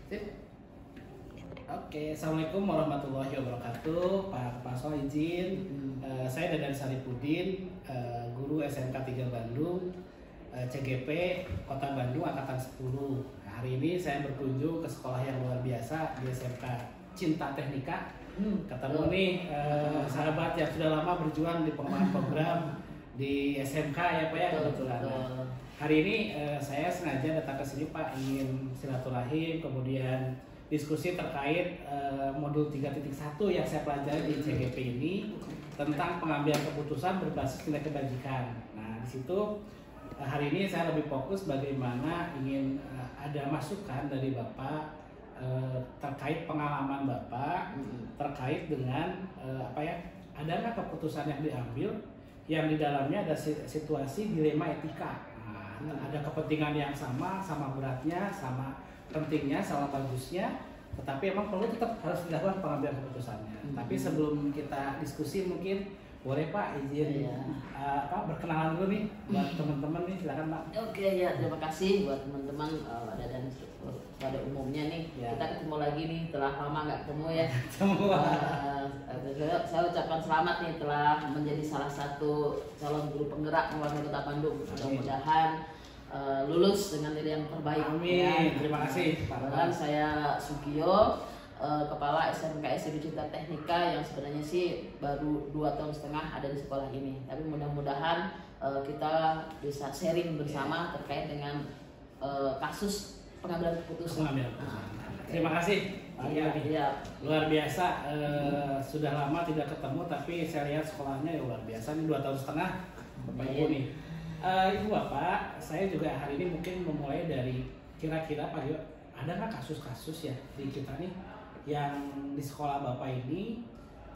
Sip. Oke, assalamualaikum warahmatullahi wabarakatuh. Pak Paso izin, saya Dadan Saripudin, guru SMK 3 Bandung, CGP Kota Bandung Angkatan 10. Nah, hari ini saya berkunjung ke sekolah yang luar biasa di SMK Cinta Teknika. Ketemu nih sahabat yang sudah lama berjuang di pengembangan program di SMK ya Pak ya kebetulan. Hari ini saya sengaja datang ke sini Pak, ingin silaturahim, kemudian diskusi terkait modul 3.1 yang saya pelajari di CGP ini tentang pengambilan keputusan berbasis nilai kebajikan. Nah, di situ hari ini saya lebih fokus bagaimana ingin ada masukan dari Bapak terkait pengalaman Bapak terkait dengan ada nggak keputusan yang diambil yang di dalamnya ada situasi dilema etika. Nah, ada kepentingan yang sama beratnya, sama pentingnya, sama bagusnya, tetapi emang perlu tetap harus dilakukan pengambilan keputusannya. Tapi sebelum kita diskusi mungkin boleh Pak izin berkenalan dulu nih buat teman-teman nih, silakan Pak. Oke ya, terima kasih buat teman-teman dan pada umumnya nih kita ketemu lagi nih, telah lama nggak ketemu ya. Saya ucapkan selamat nih telah menjadi salah satu calon guru penggerak mewakili Kota Bandung. Mudah-mudahan lulus dengan nilai yang terbaik. Amin. Ya. Terima kasih. Dan saya Sugiyo, Kepala SMK SMK Cinta Teknika yang sebenarnya sih baru 2,5 tahun ada di sekolah ini. Tapi mudah-mudahan kita bisa sharing bersama terkait dengan kasus pengambilan keputusan. Terima kasih. Iya. Luar biasa. Sudah lama tidak ketemu, tapi saya lihat sekolahnya ya luar biasa. Ini 2,5 tahun Bapak Ibu nih. Ibu Bapak, saya juga hari ini mungkin memulai dari kira-kira Pak Rio, ada nggak kasus-kasus ya di kita nih yang di sekolah Bapak ini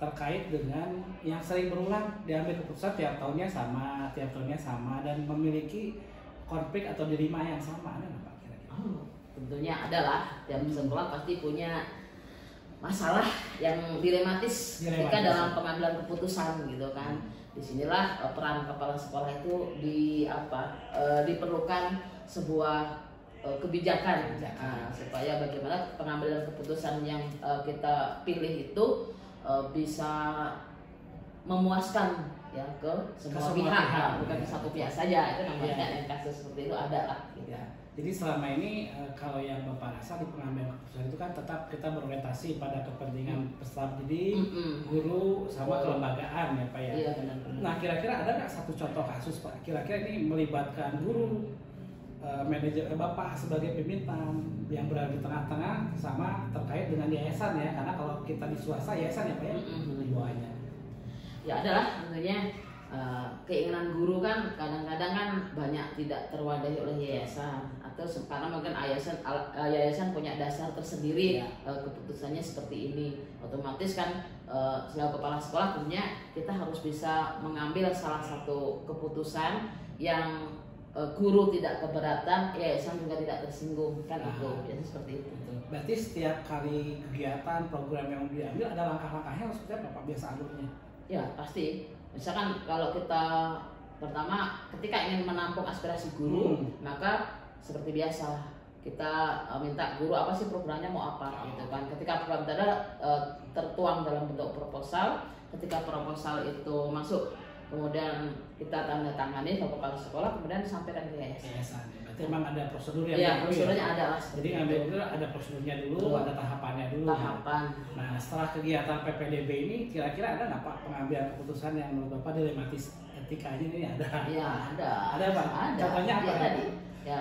terkait dengan yang sering berulang diambil keputusan tiap tahunnya sama dan memiliki konflik atau dilema yang sama, ada nggak Pak kira-kira? Tentunya ada lah, tiap sekolah pasti punya masalah yang dilematis ketika dalam pengambilan keputusan gitu kan. Disinilah peran kepala sekolah itu diperlukan sebuah kebijakan supaya bagaimana pengambilan keputusan yang kita pilih itu bisa memuaskan ya ke semua pihak, bukan ke satu pihak saja. Itu namanya yang kasus seperti itu ada lah. Gitu. Ya. Jadi selama ini kalau yang Bapak rasa di pengambilan keputusan itu kan tetap kita berorientasi pada kepentingan peserta didik, guru, sama kelembagaan ya Pak ya. Iya, benar-benar. Nah kira-kira ada nggak satu contoh kasus Pak? Kira-kira ini melibatkan guru, manajer Bapak sebagai pimpinan yang berada di tengah-tengah sama terkait dengan yayasan ya, karena kalau kita di swasta yayasan ya Pak ya, bawahnya. Ya adalah tentunya. Keinginan guru kan kadang-kadang kan banyak tidak terwadahi oleh yayasan atau karena mungkin yayasan punya dasar tersendiri keputusannya seperti ini. Otomatis kan selaku kepala sekolah tentunya kita harus bisa mengambil salah satu keputusan yang guru tidak keberatan, yayasan juga tidak tersinggung kan. Itu jadi seperti itu. Berarti setiap kali kegiatan program yang diambil ada langkah-langkahnya maksudnya Bapak biasa alurnya? Ya pasti. Misalkan kalau kita pertama ketika ingin menampung aspirasi guru, maka seperti biasa kita minta guru apa sih programnya mau apa gitu kan. Ketika program itu tertuang dalam bentuk proposal, ketika proposal itu masuk kemudian kita tanda tangani ke kepala sekolah, kemudian disampaikan ke yayasan. Berarti memang ada prosedur yang prosedurnya ada lah. Jadi ngambil dulu ada prosedurnya dulu, ada tahapannya dulu. Tahapan. Nah setelah kegiatan PPDB ini kira-kira ada nggak Pak pengambilan keputusan yang menurut Bapak dilematis etikanya ini ada? Iya ada. Ada Pak? Ada. Contohnya apa? Ya,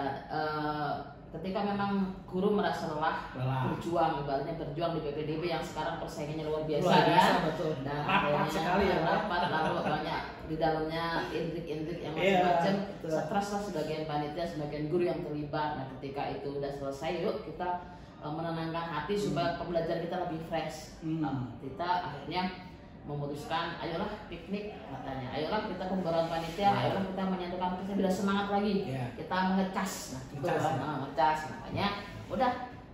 ketika memang guru merasa lelah. Berjuang di PPDB yang sekarang persaingannya luar biasa kan. Betul. Dan rapat sekali ya. Rapat lalu banyak di dalamnya intrik-intrik yang macam-macam. Stres lah sebagian panitia, sebagian guru yang terlibat. Nah ketika itu udah selesai, yuk kita menenangkan hati supaya pembelajaran kita lebih fresh. Kita akhirnya memutuskan, ayolah piknik katanya, ayolah kita pembaruan panitia, ayolah kita menyatukan kita bila semangat lagi, kita mengecas, ngecas, makanya udah,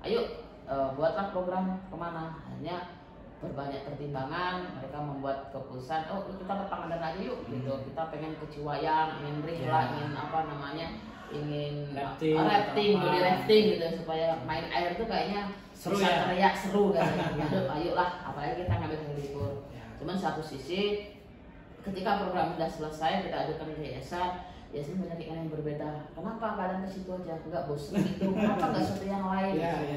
ayo buatlah program kemana, hanya berbanyak pertimbangan, mereka membuat keputusan, oh kita ke Pangandaran aja yuk, gitu, kita pengen ke Ciwayang, ingin Rihla, ingin apa namanya, rafting, body rafting gitu, supaya main air tuh kayaknya seru bisa ya? teriak seru katanya. Ayo lah, apalagi kita ngambil hari libur. Cuman satu sisi ketika program sudah selesai, kita ajukan ke yayasan banyak yang berbeda. Kenapa kalian ke situ aja? Enggak bosan itu. Kenapa enggak sesuatu yang lain?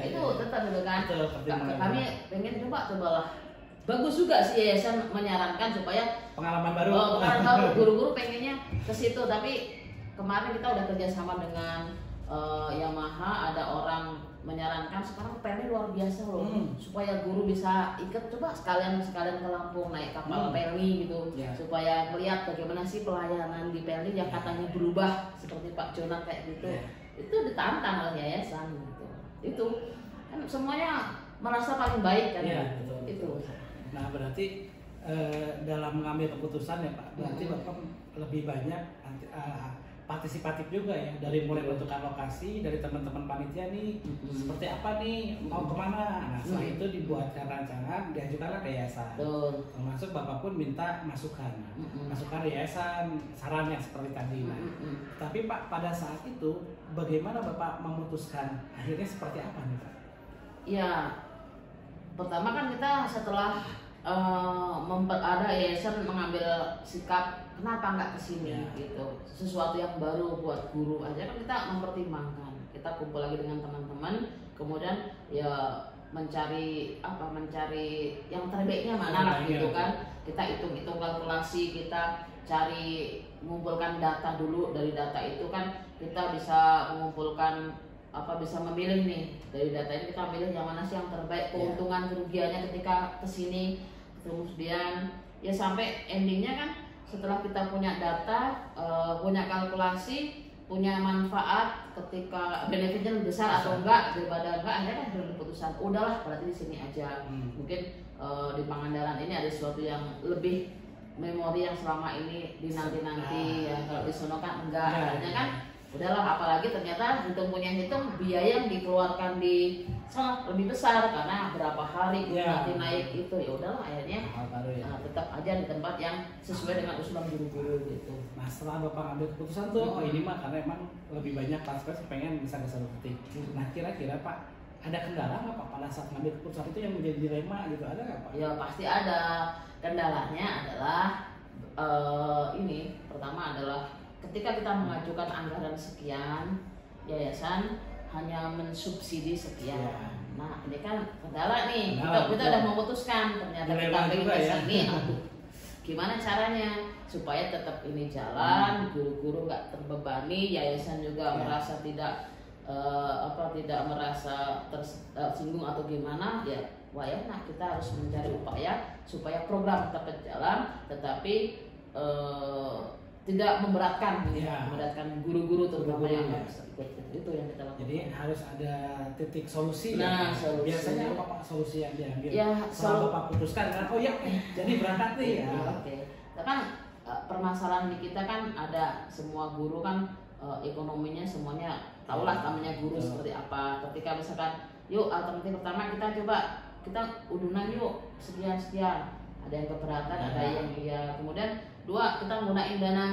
Itu tetap gitu kan. Kami pengen cobalah. Bagus juga sih yayasan menyarankan supaya pengalaman baru. Pengalaman baru. Guru-guru pengennya ke situ, tapi kemarin kita udah kerjasama dengan Yamaha, ada orang menyarankan sekarang peli luar biasa loh, supaya guru bisa ikut, coba sekalian ke Lampung naik kapal peli gitu, supaya melihat bagaimana sih pelayanan di peli yang katanya berubah seperti Pak Jonan kayak gitu. Itu ditantang oleh yayasan gitu. Itu kan semuanya merasa paling baik kan. Betul. Itu. Nah berarti dalam mengambil keputusan ya Pak, berarti Bapak lebih banyak partisipatif juga ya, dari mulai bentukan lokasi, dari teman-teman panitia nih seperti apa nih, mau kemana. Nah setelah itu dibuatkan rancangan, diajukanlah ke yayasan. Termasuk Bapak pun minta masukan yayasan, sarannya seperti tadi. Nah, tapi Pak pada saat itu bagaimana Bapak memutuskan akhirnya seperti apa nih Pak? Ya, pertama kan kita setelah ada yayasan mengambil sikap kenapa nggak kesini gitu, sesuatu yang baru buat guru aja kan, kita mempertimbangkan, kita kumpul lagi dengan teman-teman, kemudian ya mencari yang terbaiknya mana lah gitu kan, kita hitung kalkulasi, kita cari mengumpulkan data dulu, dari data itu kan kita bisa mengumpulkan bisa memilih nih, dari data ini kita milih yang mana sih yang terbaik, keuntungan kerugiannya ketika kesini, kemudian ya sampai endingnya kan setelah kita punya data, punya kalkulasi, punya manfaat, ketika benefitnya lebih besar atau enggak daripada enggak, akhirnya kan keputusan udahlah berarti di sini aja. Mungkin di Pangandaran ini ada sesuatu yang lebih memori yang selama ini dinanti-nanti ya, kalau di sono kan enggak, akhirnya kan udahlah, apalagi ternyata hitung biaya yang dikeluarkan di sana lebih besar karena berapa hari nanti naik itu, ya udahlah akhirnya tetap aja di tempat yang sesuai dengan usulan guru-guru gitu. Nah setelah Bapak ambil keputusan tuh, ini mah karena emang lebih banyak partisipasi, pengen bisa keseluruhan. Nah kira-kira Pak ada kendala nggak Pak pada saat ngambil keputusan itu yang menjadi dilema gitu, ada nggak Pak? Ya pasti ada. Kendalanya adalah ini pertama adalah ketika kita mengajukan anggaran sekian, yayasan hanya mensubsidi sekian. Nah ini kan kendala nih, kita udah memutuskan, ternyata kita pengen ke sini, gimana caranya supaya tetap ini jalan, guru-guru nggak terbebani, yayasan juga merasa tidak merasa tersinggung atau gimana ya. Nah kita harus mencari upaya supaya program tetap berjalan, tetapi tidak memberatkan guru-guru terutama yang harus ikut. Itu yang kita lakukan. Jadi harus ada titik solusi. Nah, solusi. Biasanya apa Pak solusi yang diambil? Ya, setelah Bapak putuskan kan, jadi berangkat nih ya. Oke. Kan permasalahan di kita kan ada, semua guru kan ekonominya semuanya tahulah namanya guru seperti apa. Ketika misalkan yuk alternatif pertama kita udunan yuk sekian, ada yang keberatan, ada yang kemudian dua, kita menggunakan dana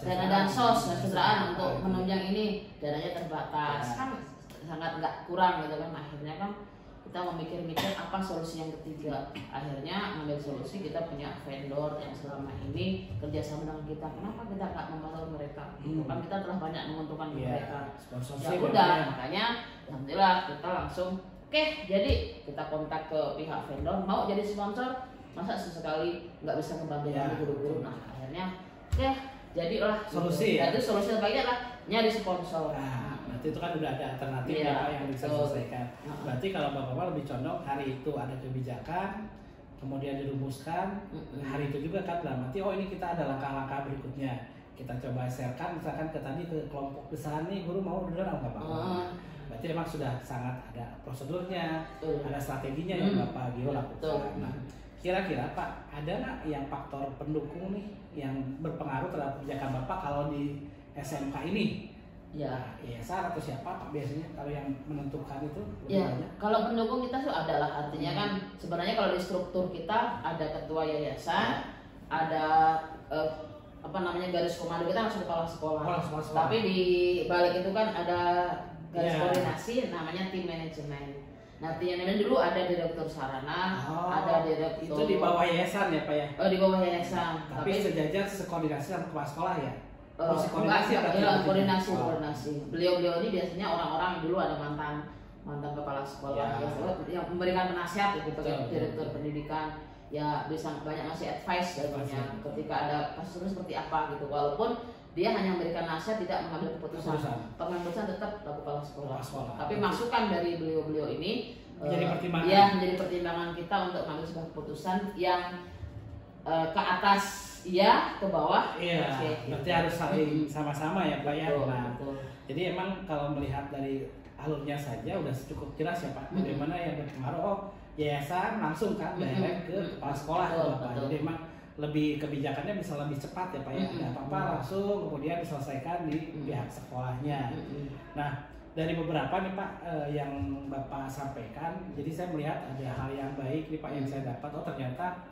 dansos kesejahteraan untuk menunjang ini, dananya terbatas kan sangat nggak kurang gitu kan. Akhirnya kan kita memikir-mikir apa solusi yang ketiga, akhirnya mengambil solusi kita punya vendor yang selama ini kerjasama dengan kita. Kenapa kita nggak membantu mereka? Kan kita telah banyak menguntungkan mereka. Ya udah, makanya alhamdulillah kita langsung jadi kita kontak ke pihak vendor, mau jadi sponsor, masa sesekali nggak bisa ngebantu guru-guru. Nah akhirnya jadilah solusi gitu. Jadi solusi terbaiknya adalah nyari sponsor. Nah, berarti itu kan udah ada alternatif yang bisa diselesaikan. Berarti kalau Bapak lebih condong hari itu ada kebijakan, kemudian dirumuskan, hari itu juga kan berarti ini kita ada langkah-langkah berikutnya. Kita coba sharekan misalkan ke kelompok besar nih, guru mau duluan apa Pak? Berarti memang sudah sangat ada prosedurnya, ada strateginya yang Bapak Gio lakukan. Nah, kira-kira Pak, ada nggak yang faktor pendukung nih yang berpengaruh terhadap kebijakan Bapak kalau di SMK ini? Ya, yayasan atau siapa Pak biasanya kalau yang menentukan itu? Ya, kalau pendukung kita tuh adalah artinya kan sebenarnya kalau di struktur kita ada ketua yayasan, ada apa namanya garis komando kita langsung kepala sekolah. Kepala sekolah. Tapi di balik itu kan ada garis Yeah. koordinasi namanya tim manajemen. Nah, tim manajemen dulu ada direktur sarana, ada direktur. Itu di bawah yayasan ya Pak ya? Oh, di bawah yayasan. Tapi sejajar sekoordinasi sama kepala sekolah ya? Koordinasi. Beliau-beliau ini biasanya orang-orang yang dulu ada mantan kepala sekolah yang memberikan penasihat gitu sebagai direktur pendidikan, ya bisa banyak ngasih advice jadinya ketika ada kasus seperti apa gitu, walaupun dia hanya memberikan nasihat tidak mengambil keputusan. Keputusan tetap kepala sekolah. Tapi masukan dari beliau-beliau ini menjadi pertimbangan kita untuk mengambil sebuah keputusan yang ke atas iya, ke bawah. Iya. Berarti harus saling sama-sama ya Pak ya. Betul. Jadi emang kalau melihat dari alurnya saja udah cukup jelas ya Pak. Bagaimana yang berpengaruh yayasan langsung kan direct ke kepala sekolah Pak. Jadi emang lebih kebijakannya bisa lebih cepat ya Pak ya. Nggak apa-apa langsung kemudian diselesaikan di pihak sekolahnya. Nah, dari beberapa nih Pak yang Bapak sampaikan, jadi saya melihat ada hal yang baik nih Pak yang saya dapat. Oh ternyata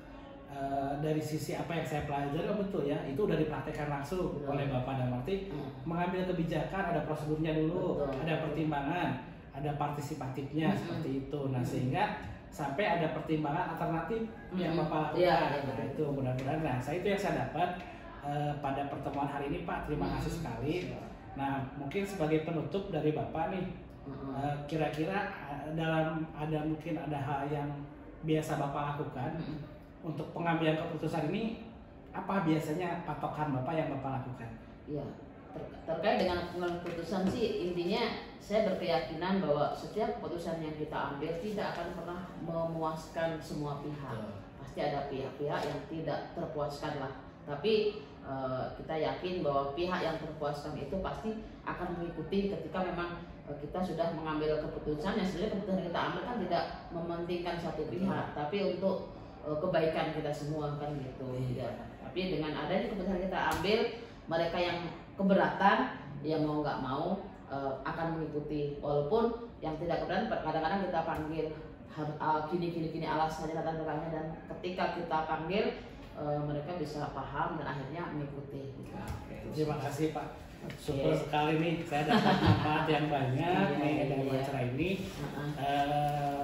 dari sisi apa yang saya pelajari, betul ya, itu udah dipraktekkan langsung oleh Bapak dan Marti. Mengambil kebijakan ada prosedurnya dulu, ada pertimbangan, ada partisipatifnya seperti itu. Nah sehingga sampai ada pertimbangan alternatif yang Bapak lakukan. Nah itu mudah-mudahan. Nah itu yang saya dapat pada pertemuan hari ini Pak. Terima kasih sekali. Nah mungkin sebagai penutup dari Bapak nih, kira-kira mungkin ada hal yang biasa Bapak lakukan untuk pengambilan keputusan ini, apa biasanya patokan Bapak yang Bapak lakukan? Ya, terkait dengan pengambilan keputusan sih intinya saya berkeyakinan bahwa setiap keputusan yang kita ambil tidak akan pernah memuaskan semua pihak. Pasti ada pihak-pihak yang tidak terpuaskan lah. Tapi kita yakin bahwa pihak yang terpuaskan itu pasti akan mengikuti ketika memang kita sudah mengambil keputusan yang sebenarnya keputusan yang kita ambil kan tidak mementingkan satu pihak, tapi untuk kebaikan kita semua kan gitu. Ya. Tapi dengan adanya keputusan kita ambil, mereka yang keberatan yang mau nggak mau akan mengikuti, walaupun yang tidak keberatan kadang-kadang kita panggil gini alasannya latar belakangnya, dan ketika kita panggil mereka bisa paham dan akhirnya mengikuti. Terima kasih Pak. Super sekali nih, saya dapat manfaat yang banyak dari acara ini.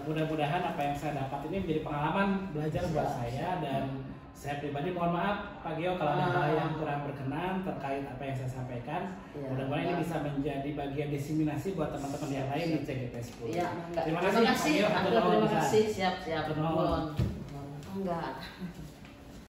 Mudah-mudahan apa yang saya dapat ini menjadi pengalaman belajar buat saya, dan saya pribadi mohon maaf Pak Gio kalau ada hal yang kurang berkenan terkait apa yang saya sampaikan. Mudah-mudahan ini bisa menjadi bagian diseminasi buat teman-teman yang lain di CGP 10. Terima kasih Pak Gio. Terima kasih. Siap. Enggak.